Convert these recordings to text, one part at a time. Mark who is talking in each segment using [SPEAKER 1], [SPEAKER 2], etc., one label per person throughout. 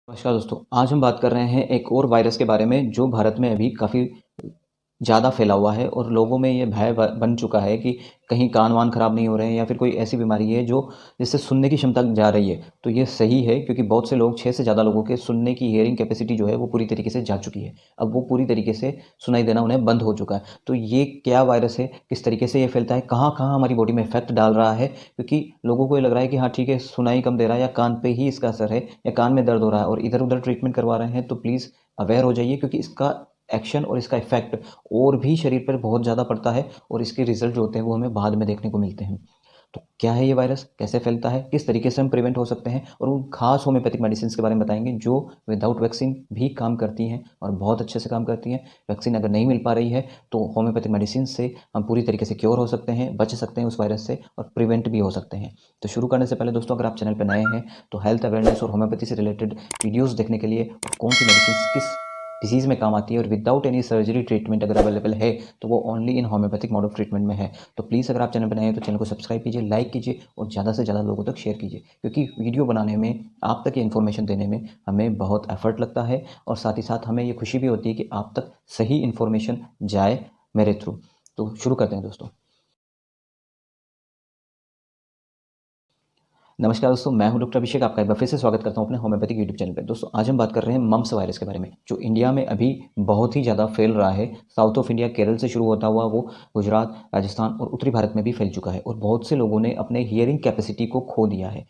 [SPEAKER 1] नमस्कार दोस्तों, आज हम बात कर रहे हैं एक और वायरस के बारे में जो भारत में अभी काफ़ी ज़्यादा फैला हुआ है और लोगों में ये भय बन चुका है कि कहीं कान वान खराब नहीं हो रहे हैं या फिर कोई ऐसी बीमारी है जो जिससे सुनने की क्षमता जा रही है। तो ये सही है क्योंकि बहुत से लोग 6 से ज़्यादा लोगों के सुनने की हियरिंग कैपेसिटी जो है वो पूरी तरीके से जा चुकी है। अब वो पूरी तरीके से सुनाई देना उन्हें बंद हो चुका है। तो ये क्या वायरस है, किस तरीके से ये फैलता है, कहाँ-कहाँ हमारी बॉडी में इफ़ेक्ट डाल रहा है, क्योंकि लोगों को ये लग रहा है कि हाँ ठीक है, सुनाई कम दे रहा है या कान पे ही इसका असर है या कान में दर्द हो रहा है और इधर-उधर ट्रीटमेंट करवा रहे हैं। तो प्लीज़ अवेयर हो जाइए क्योंकि इसका एक्शन और इसका इफ़ेक्ट और भी शरीर पर बहुत ज़्यादा पड़ता है और इसके रिज़ल्ट जो होते हैं वो हमें बाद में देखने को मिलते हैं। तो क्या है ये वायरस, कैसे फैलता है, किस तरीके से हम प्रिवेंट हो सकते हैं और उन खास होम्योपैथिक मेडिसिन्स के बारे में बताएँगे जो विदाउट वैक्सीन भी काम करती हैं और बहुत अच्छे से काम करती हैं। वैक्सीन अगर नहीं मिल पा रही है तो होम्योपैथिक मेडिसिन से हम पूरी तरीके से क्योर हो सकते हैं, बच सकते हैं उस वायरस से और प्रिवेंट भी हो सकते हैं। तो शुरू करने से पहले दोस्तों, अगर आप चैनल पर नए हैं तो हेल्थ अवेयरनेस और होम्योपैथी से रिलेटेड वीडियोज़ देखने के लिए और कौन सी मेडिसिन किस डिजीज़ में काम आती है और विदाउट एनी सर्जरी ट्रीटमेंट अगर अवेलेबल है तो वो only in homeopathic mode of treatment में है। तो प्लीज़ अगर आप चैनल पर नए हैं तो चैनल को सब्सक्राइब कीजिए, लाइक कीजिए और ज़्यादा से ज़्यादा लोगों तक शेयर कीजिए क्योंकि वीडियो बनाने में, आप तक ये इन्फॉर्मेशन देने में हमें बहुत एफर्ट लगता है और साथ ही साथ हमें ये खुशी भी होती है कि आप तक सही इन्फॉर्मेशन जाए मेरे थ्रू। तो शुरू करते हैं दोस्तों। नमस्कार दोस्तों, मैं हूं डॉक्टर अभिषेक, आपका एक बार फिर से स्वागत करता हूं अपने होम्योपैथिक यूट्यूब चैनल पे। दोस्तों आज हम बात कर रहे हैं मम्प्स वायरस के बारे में जो इंडिया में अभी बहुत ही ज़्यादा फैल रहा है। साउथ ऑफ इंडिया केरल से शुरू होता हुआ वो गुजरात, राजस्थान और उत्तरी भारत में भी फैल चुका है और बहुत से लोगों ने अपने हियरिंग कैपेसिटी को खो दिया है।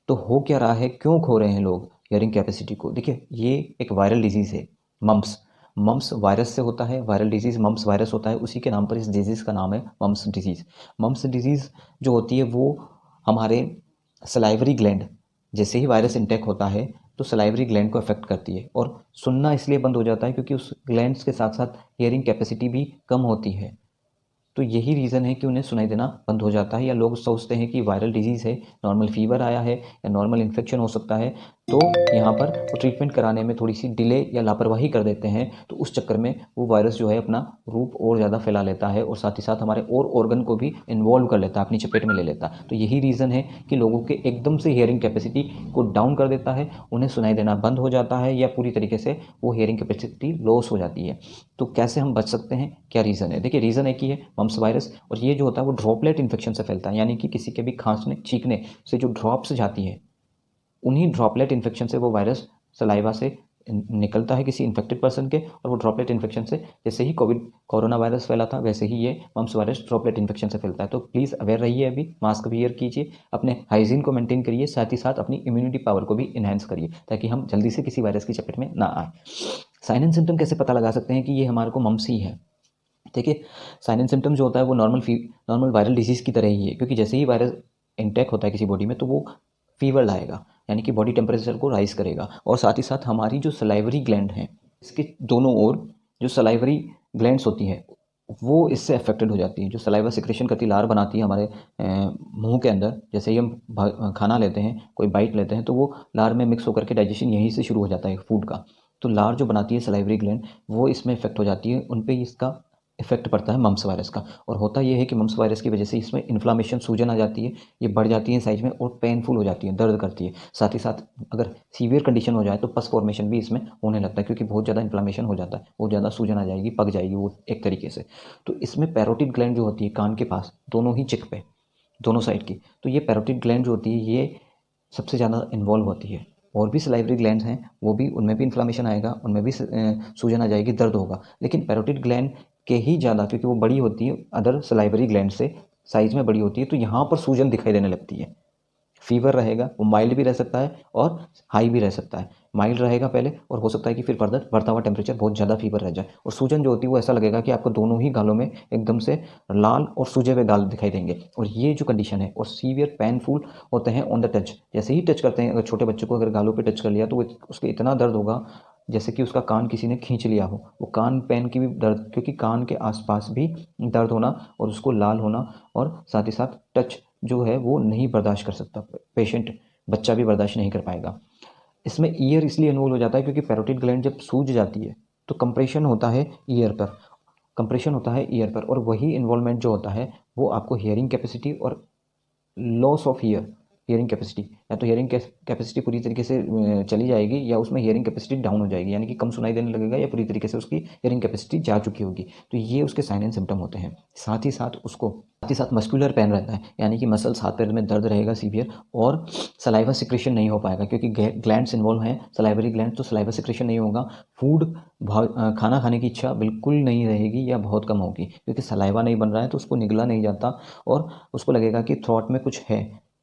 [SPEAKER 1] तो हो क्या रहा है, क्यों खो रहे हैं लोग हियरिंग कैपेसिटी को? देखिए, ये एक वायरल डिजीज़ है, मम्प्स। मम्प्स वायरस से होता है, वायरल डिजीज़ मम्प्स वायरस होता है, उसी के नाम पर इस डिजीज़ का नाम है मम्प्स डिजीज़। मम्प्स डिजीज़ जो होती है वो हमारे सलाइवरी ग्लैंड, जैसे ही वायरस इंटेक होता है तो सलाइवरी ग्लैंड को अफेक्ट करती है और सुनना इसलिए बंद हो जाता है क्योंकि उस ग्लैंड्स के साथ साथ हियरिंग कैपेसिटी भी कम होती है। तो यही रीज़न है कि उन्हें सुनाई देना बंद हो जाता है या लोग सोचते हैं कि वायरल डिजीज़ है, नॉर्मल फीवर आया है या नॉर्मल इन्फेक्शन हो सकता है। तो यहाँ पर वो ट्रीटमेंट कराने में थोड़ी-सी डिले या लापरवाही कर देते हैं, तो उस चक्कर में वो वायरस जो है अपना रूप और ज़्यादा फैला लेता है और साथ ही साथ हमारे और ऑर्गन को भी इन्वॉल्व कर लेता है, अपनी चपेट में ले लेता है। तो यही रीज़न है कि लोगों के एकदम से हियरिंग कैपेसिटी को डाउन कर देता है, उन्हें सुनाई देना बंद हो जाता है या पूरी तरीके से वो हियरिंग कैपेसिटी लॉस हो जाती है। तो कैसे हम बच सकते हैं, क्या रीज़न है? देखिए, रीज़न एक ही है, मम्प्स वायरस। और ये जो होता है वो ड्रॉपलेट इन्फेक्शन से फैलता है, यानी कि किसी के भी खांसने छींकने से जो ड्रॉप्स जाती है, उन्हीं ड्रॉपलेट इन्फेक्शन से वो वायरस सलाइवा से निकलता है किसी इन्फेक्टेड पर्सन के और वो ड्रॉपलेट इन्फेक्शन से, जैसे ही कोरोना वायरस फैला था वैसे ही ये मम्प्स वायरस ड्रॉपलेट इन्फेक्शन से फैलता है। तो प्लीज़ अवेयर रहिए, अभी मास्क वियर कीजिए, अपने हाइजीन को मेंटेन करिए, साथ ही साथ अपनी इम्यूनिटी पावर को भी इन्हेंस करिए ताकि हम जल्दी से किसी वायरस की चपेट में ना आए। साइन एंड सिम्टम कैसे पता लगा सकते हैं कि ये हमारे को मम्प्स ही है? देखिए, साइन एंड सिम्टम जो होता है वो नॉर्मल वायरल डिजीज़ की तरह ही है क्योंकि जैसे ही वायरस इंटेक होता है किसी बॉडी में तो वो फीवर लाएगा, यानी कि बॉडी टेम्परेचर को राइज़ करेगा और साथ ही साथ हमारी जो सलाइवरी ग्लैंड हैं, इसके दोनों ओर जो सलाइवरी ग्लैंड्स होती हैं, वो इससे अफेक्टेड हो जाती हैं। जो सलाइवा सिक्रेशन करती लार बनाती है हमारे मुँह के अंदर, जैसे ही हम खाना लेते हैं, कोई बाइट लेते हैं तो वो लार में मिक्स होकर के डाइजेशन यहीं से शुरू हो जाता है फूड का। तो लार जो बनाती है सलाइवरी ग्लैंड, वो इसमें इफेक्ट हो जाती है, उन पे इसका इफेक्ट पड़ता है मम्प्स वायरस का। और होता ये है कि मम्प्स वायरस की वजह से इसमें इन्फ्लामेशन, सूजन आ जाती है, ये बढ़ जाती है साइज में और पेनफुल हो जाती है, दर्द करती है। साथ ही साथ अगर सीवियर कंडीशन हो जाए तो पस फॉर्मेशन भी इसमें होने लगता है क्योंकि बहुत ज़्यादा इन्फ्लामेशन हो जाता है, बहुत ज़्यादा सूजन आ जाएगी, पक जाएगी वो एक तरीके से। तो इसमें पैरोटिड ग्लैंड जो होती है कान के पास, दोनों ही चिक पे, दोनों साइड की, तो ये पैरोटिड ग्लैंड जो होती है ये सबसे ज़्यादा इन्वॉल्व होती है। और भी सलाइवरी ग्लैंड्स हैं, वो भी, उनमें भी इन्फ्लामेशन आएगा, उनमें भी सूजन आ जाएगी, दर्द होगा। लेकिन पैरोटिड ग्लैंड के ही ज़्यादा, क्योंकि वो बड़ी होती है अदर सलाइवरी ग्लैंड से, साइज़ में बड़ी होती है, तो यहाँ पर सूजन दिखाई देने लगती है। फीवर रहेगा, वो माइल्ड भी रह सकता है और हाई भी रह सकता है। माइल्ड रहेगा पहले और हो सकता है कि फिर फर्दर बढ़ता हुआ टेम्परेचर बहुत ज़्यादा फीवर रह जाए और सूजन जो होती है वो ऐसा लगेगा कि आपको दोनों ही गालों में एकदम से लाल और सूजे हुए गाल दिखाई देंगे। और ये जो कंडीशन है और सीवियर पेनफुल होते हैं ऑन द टच, जैसे ही टच करते हैं, अगर छोटे बच्चे को अगर गालों पे टच कर लिया तो वो उसको इतना दर्द होगा जैसे कि उसका कान किसी ने खींच लिया हो। वो कान पेन की भी दर्द, क्योंकि कान के आसपास भी दर्द होना और उसको लाल होना और साथ ही साथ टच जो है वो नहीं बर्दाश्त कर सकता पेशेंट, बच्चा भी बर्दाश्त नहीं कर पाएगा। इसमें ईयर इसलिए इन्वॉल्व हो जाता है क्योंकि पैरोटिड ग्लैंड जब सूज जाती है तो कंप्रेशन होता है ईयर पर, कंप्रेशन होता है ईयर पर, और वही इन्वॉल्वमेंट जो होता है वो आपको हियरिंग कैपेसिटी और loss of year, hearing capacity, या तो हियरिंग कैपेसिटी पूरी तरीके से चली जाएगी या उसमें हियरिंग कैपेसिटी डाउन हो जाएगी, यानी कि कम सुनाई देने लगेगा या पूरी तरीके से उसकी हियरिंग कैपेसिटी जा चुकी होगी। तो ये उसके साइन एंड सिम्टम होते हैं। साथ ही साथ मस्कुलर पेन रहता है, यानी कि मसल्स हाथ पैर में दर्द रहेगा सीवियर, और सलाइवा सिक्रेशन नहीं हो पाएगा क्योंकि ग्लैंड्स इन्वॉल्व हैं, सलाइवरी ग्लैंड, तो सलाइवा सिक्रेशन नहीं होगा। खाना खाने की इच्छा बिल्कुल नहीं रहेगी या बहुत कम होगी, क्योंकि सलाइवा नहीं बन रहा है तो उसको निगला नहीं जाता और उसको लगेगा कि थ्रोट में कुछ है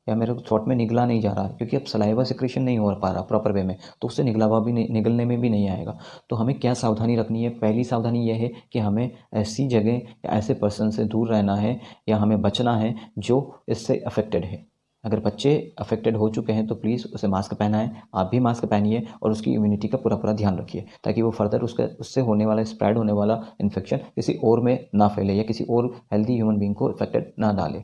[SPEAKER 1] या मेरे थ्रोट में निगला नहीं जा रहा है, क्योंकि अब सलाइवा सिक्रेशन नहीं हो पा रहा प्रॉपर वे में, तो उससे निगलने में भी नहीं आएगा। तो हमें क्या सावधानी रखनी है? पहली सावधानी यह है कि हमें ऐसी जगह या ऐसे पर्सन से दूर रहना है या हमें बचना है जो इससे अफेक्टेड है। अगर बच्चे अफेक्टेड हो चुके हैं तो प्लीज़ उसे मास्क पहनाएं, आप भी मास्क पहनिए और उसकी इम्यूनिटी का पूरा ध्यान रखिए, ताकि वो फर्दर उससे होने वाला स्प्रेड होने वाला इन्फेक्शन किसी और में ना फैले या किसी और हेल्दी ह्यूमन बीइंग को इफेक्टेड ना डाले।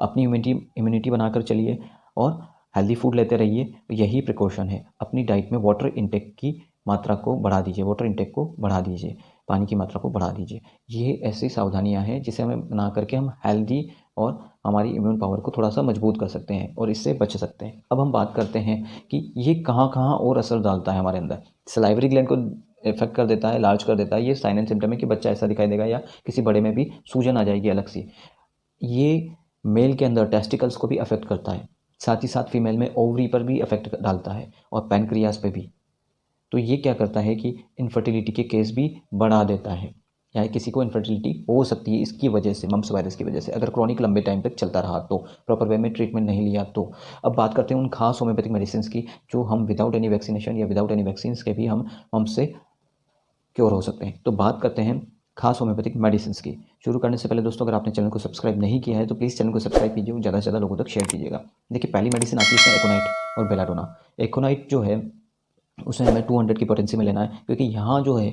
[SPEAKER 1] अपनी इम्यूनिटी बनाकर चलिए और हेल्दी फूड लेते रहिए, यही प्रिकॉशन है। अपनी डाइट में वाटर इंटेक की मात्रा को बढ़ा दीजिए, वाटर इंटेक को बढ़ा दीजिए, पानी की मात्रा को बढ़ा दीजिए। ये ऐसी सावधानियां हैं जिसे हमें बना करके हम हेल्दी और हमारी इम्यून पावर को थोड़ा सा मजबूत कर सकते हैं और इससे बच सकते हैं। अब हम बात करते हैं कि ये कहाँ कहाँ और असर डालता है हमारे अंदर। सलाइवरी ग्लैंड को इफेक्ट कर देता है, लार्ज कर देता है। ये साइन एंड सिम्टम है कि बच्चा ऐसा दिखाई देगा या किसी बड़े में भी सूजन आ जाएगी अलग सी। ये मेल के अंदर टेस्टिकल्स को भी अफेक्ट करता है, साथ ही साथ फीमेल में ओवरी पर भी अफेक्ट डालता है और पैनक्रियास पे भी। तो ये क्या करता है कि इनफर्टिलिटी के केस भी बढ़ा देता है, या किसी को इनफर्टिलिटी हो सकती है इसकी वजह से, मम्प्स वायरस की वजह से, अगर क्रॉनिक लंबे टाइम तक चलता रहा तो, प्रॉपर वे में ट्रीटमेंट नहीं लिया तो। अब बात करते हैं उन खास होम्योपैथिक मेडिसिन की जो हम विदाउट एनी वैक्सीनेशन या विदाउट एनी वैक्सीन के भी हम मम्प्स से क्योर हो सकते हैं। तो बात करते हैं खास होम्योपैथिक मेडिसिन की। शुरू करने से पहले दोस्तों, अगर आपने चैनल को सब्सक्राइब नहीं किया है तो प्लीज़ चैनल को सब्सक्राइब कीजिए और ज़्यादा से ज़्यादा लोगों तक शेयर कीजिएगा। देखिए, पहली मेडिसिन आती है इसमें एकोनाइट और बेलाडोना। एकोनाइट जो है उसे हमें 200 की पोटेंसी में लेना है, क्योंकि यहाँ जो है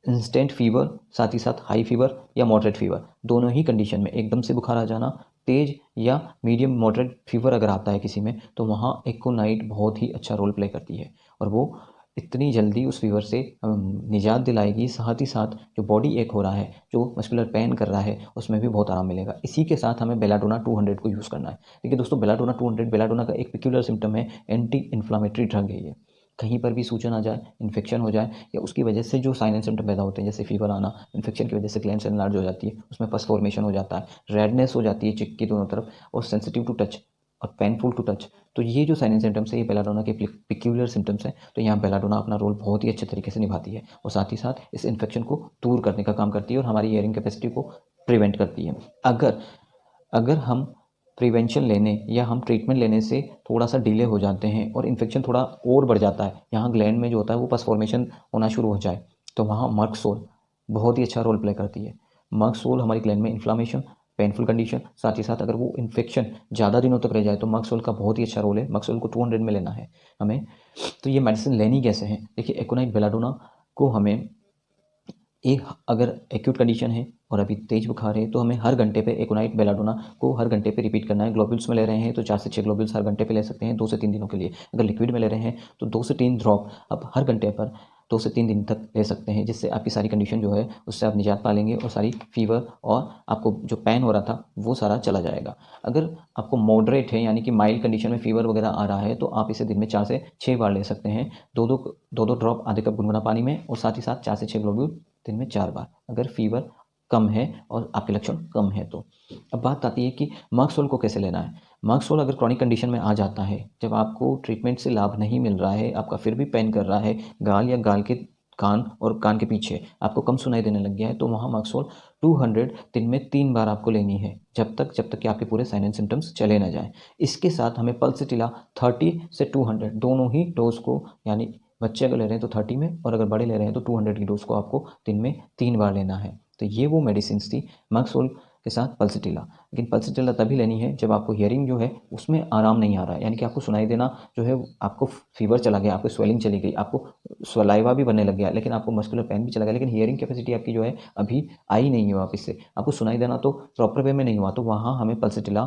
[SPEAKER 1] इंस्टेंट फीवर, साथ ही साथ हाई फीवर या मॉडरेट फीवर, दोनों ही कंडीशन में एकदम से बुखार आ जाना, तेज या मीडियम मॉडरेट फीवर अगर आता है किसी में, तो वहाँ एकोनाइट बहुत ही अच्छा रोल प्ले करती है और वो इतनी जल्दी उस फीवर से निजात दिलाएगी। साथ ही साथ जो बॉडी एक हो रहा है, जो मस्कुलर पेन कर रहा है, उसमें भी बहुत आराम मिलेगा। इसी के साथ हमें बेलाडोना 200 को यूज़ करना है। देखिए दोस्तों, बेलाडोना 200, बेलाडोना का एक पेक्यूलर सिम्टम है, एंटी इन्फ्लामेटरी ड्रग है ये। कहीं पर भी सूजन आ जाए, इन्फेक्शन हो जाए या उसकी वजह से जो साइन एंड सिम्टम पैदा होते हैं, जैसे फीवर आना, इन्फेक्शन की वजह से ग्लैंड्स एनलार्ज हो जाती है, उसमें पस फॉर्मेशन हो जाता है, रेडनेस हो जाती है चिक की दोनों तरफ, और सेंसिटिव टू टच और पेनफुल टू टच। तो ये जो साइन एंड सिम्टम्स है, ये बेलाडोना के पिक्यूलियर सिम्टम्स हैं। तो यहाँ बेलाडोना अपना रोल बहुत ही अच्छे तरीके से निभाती है और साथ ही साथ इस इन्फेक्शन को दूर करने का काम करती है और हमारी हियरिंग कैपेसिटी को प्रिवेंट करती है। अगर हम प्रिवेंशन लेने या हम ट्रीटमेंट लेने से थोड़ा सा डिले हो जाते हैं और इन्फेक्शन थोड़ा और बढ़ जाता है, यहाँ ग्लैंड में जो होता है वो पस फॉर्मेशन होना शुरू हो जाए, तो वहाँ मर्कसोल बहुत ही अच्छा रोल प्ले करती है। मर्कसोल हमारी ग्लैंड में इन्फ्लामेशन, पेनफुल कंडीशन, साथ ही साथ अगर वो इन्फेक्शन ज़्यादा दिनों तक रह जाए तो मर्कसोल का बहुत ही अच्छा रोल है। मर्कसोल को 200 में लेना है हमें। तो ये मेडिसिन लेनी कैसे है? देखिए, एकोनाइट बेलाडोना को हमें अगर एक्यूट कंडीशन है और अभी तेज बुखार है तो हमें हर घंटे पे एकोनाइट बेलाडोना को हर घंटे पे रिपीट करना है। ग्लोब्यूल्स में ले रहे हैं तो 4 से 6 ग्लोब्यूल्स हर घंटे पे ले सकते हैं 2 से 3 दिनों के लिए। अगर लिक्विड में ले रहे हैं तो 2 से 3 ड्रॉप आप हर घंटे पर 2 से 3 दिन तक ले सकते हैं, जिससे आपकी सारी कंडीशन जो है उससे आप निजात पा लेंगे और सारी फीवर और आपको जो पेन हो रहा था वो सारा चला जाएगा। अगर आपको मॉडरेट है, यानी कि माइल्ड कंडीशन में फीवर वगैरह आ रहा है, तो आप इसे दिन में 4 से 6 बार ले सकते हैं, दो ड्रॉप आधे कप गुनगुना पानी में, और साथ ही साथ 4 से 6 ग्लोब्यूल दिन में 4 बार, अगर फीवर कम है और आपके लक्षण कम है तो। अब बात आती है कि मर्कसोल को कैसे लेना है। मर्कसोल अगर क्रॉनिक कंडीशन में आ जाता है, जब आपको ट्रीटमेंट से लाभ नहीं मिल रहा है, आपका फिर भी पेन कर रहा है, गाल या गाल के कान और कान के पीछे आपको कम सुनाई देने लग गया है, तो वहाँ मर्कसोल 200 दिन में 3 बार आपको लेनी है, जब तक कि आपके पूरे साइन एंड सिम्टम्स चले ना जाएं। इसके साथ हमें पल्सिटिला 30 से 200 दोनों ही डोज को, यानी बच्चे अगर ले रहे हैं तो 30 में और अगर बड़े ले रहे हैं तो 200 की डोज को आपको दिन में 3 बार लेना है। तो ये वो मेडिसिन थी मर्कसोल के साथ पल्सिटिला। लेकिन पल्सिटिला तभी लेनी है जब आपको हियरिंग जो है उसमें आराम नहीं आ रहा है, यानी कि आपको सुनाई देना जो है, आपको फीवर चला गया, आपको स्वेलिंग चली गई, आपको सलाइवा भी बनने लग गया, लेकिन आपको मस्कुलर पेन भी चला गया, लेकिन हियरिंग कैपेसिटी आपकी जो है अभी आई नहीं है वापस से, आपको सुनाई देना तो प्रॉपर वे में नहीं हुआ, तो वहाँ हमें पल्सिटिला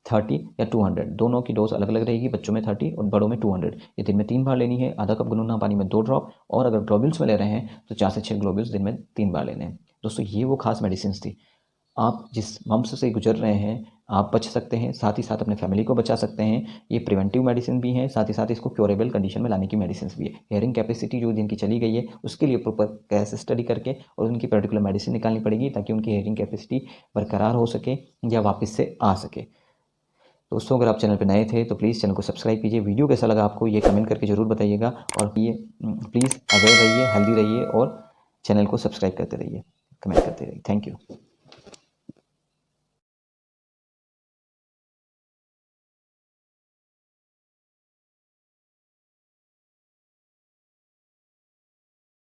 [SPEAKER 1] 30 या 200 दोनों की डोज अलग अलग रहेगी। बच्चों में 30 और बड़ों में 200। ये दिन में 3 बार लेनी है, आधा कप गुनगुना पानी में 2 ड्रॉप, और अगर ग्लोब्यूल्स में ले रहे हैं तो 4 से 6 ग्लोब्यूल्स दिन में 3 बार लेने हैं। दोस्तों, ये वो खास मेडिसिन थी आप जिस मम्स से गुजर रहे हैं आप बच सकते हैं, साथ ही साथ अपने फैमिली को बचा सकते हैं। ये प्रिवेंटिव मेडिसिन भी है, साथ ही साथ इसको क्योरेबल कंडीशन में लाने की मेडिसिन भी है। हेयरिंग कैपेसिटी जो जिनकी चली गई है उसके लिए प्रॉपर केस स्टडी करके और उनकी पर्टिकुलर मेडिसिन निकालनी पड़ेगी ताकि उनकी हेयरिंग कैपेसिटी बरकरार हो सके या वापस से आ सके। दोस्तों अगर आप चैनल पर नए थे तो प्लीज़ चैनल को सब्सक्राइब कीजिए। वीडियो कैसा लगा आपको ये कमेंट करके ज़रूर बताइएगा और ये प्लीज़ अवेयर रहिए, हेल्दी रहिए और चैनल को सब्सक्राइब करते रहिए, कमेंट करते रहिए। Thank you.